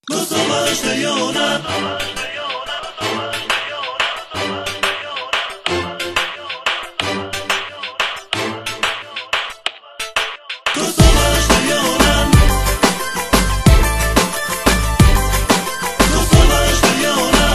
Kosova është e jona. Kosova është e jona. Kosova është e jona.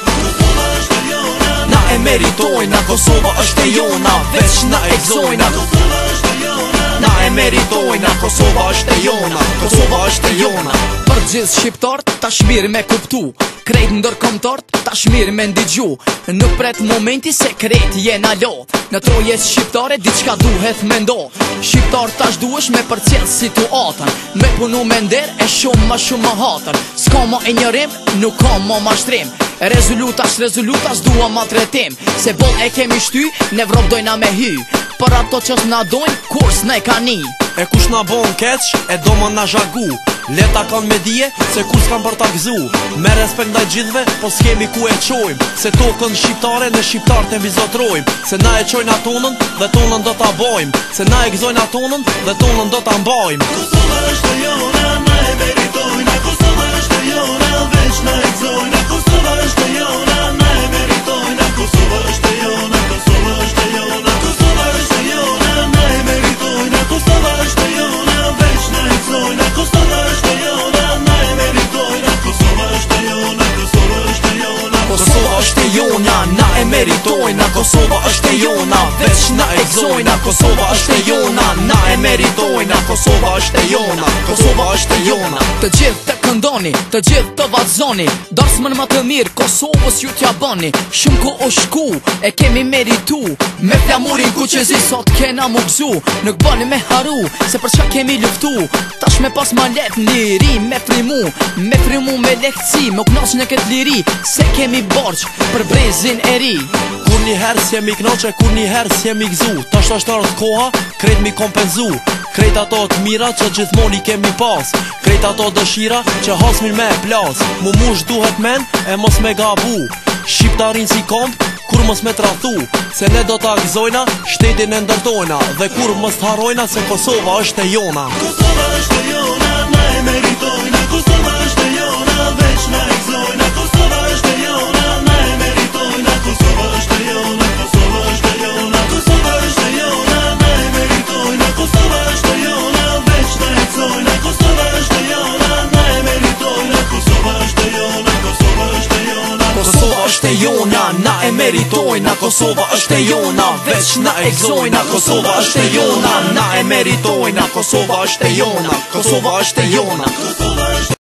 Kosova është e jona. Na e meritojna, Kosova është e jona, veç na e gzojna. Kosova është e jona. Na e meritojna, Kosova është e jona, Kosova është e jona. Për gjithë shqiptart, tash mirë me kuptu, krejt ndërkombëtart, tash mirë me ndigju. Nuk pret momenti se krejt jena lot, në trojes shqiptare diçka duhet me ndodh. Shqiptar tash duhesh me përcjell situatën, me punu me nder e shumë ma hatër. S'ka ma e njërim, nuk ka ma mashtrim, rezolutas dua ma tretim. Se boll e kemi shty, ne vrop dojna me hy, për ato që s'na dojnë, kur s'na e ka ni. E kush na bon keq, e do ma na zhagu, leta kan me dije, se kur s'kan për ta gzu. Me respekt ndaj gjithve, po s'kemi ku e qojmë, se tokën shqiptare në shqiptar të mbizotrojmë. Se na e qojnë atonën, dhe tonën do t'a bojmë, se na e gzojnë atonën, dhe tonën do t'a mbajmë. Kosova është e jona, na e meritojna. Kosova është e jona, veç na e gzojna. Kosova është e jona, na e meritojna. Kosova është e jona, Kosova është e jona. Kosova është e jona, na e meritojna. Kosova është e jona, veç na e gzojna. Kosova është e jona, na e meritojna. Kosova është e jona, Kosova është e jona. Kosova është e jona, na e meritojna. Kosova është e jona, veç na e gzojna. Kosova është e jona, na e meritojna. Kosova është e jona, Kosova është e jona. Të gjithë të këndoni, të gjithë të vazoni, darsmën më të mirë Kosovës ju t'ja bëni. Shumë ko o shku, e kemi meritu, me flamurin ku që zi sot kena mu gzu. Nuk bëni me haru, se për çka kemi luftu, tash me pas ma let liri me frimu me lehtësi, me knash në këtë liri, se kemi borç për brezin e ri. Kur një herë s'jemi knoqe, kur një herë s'jemi gzu, tash është ardhë koha, krejt mi kompenzu. Krejt ato të mira që gjithmoni kemi pas, krejt ato dëshira që hasmin me plas. Mu mush duhet men e mos me gabu, shqiptarin si komp kur mos me trathu. Se ne do t'a gzojna, shtetin e ndërtojna, dhe kur mos t'harojna se Kosova është e jona. Kosova është e jona, na e meritojna. Kosova është e jona, veç na e gzojna. Kosova është e jona, na e meritojna. Kosova është e jona, Kosova është e jona. Kosova është e jona, na e meritojna. Kosova është e jona, veç na e gzojna. Kosova është e jona, na e meritojna. Kosova është e jona, Kosova është e jona. Kosova është e jona, na e meritojna. Kosova është e jona, veç na e gzojna. Kosova është e jona, na e meritojna. Kosova është e jona, Kosova është e jona. Kosova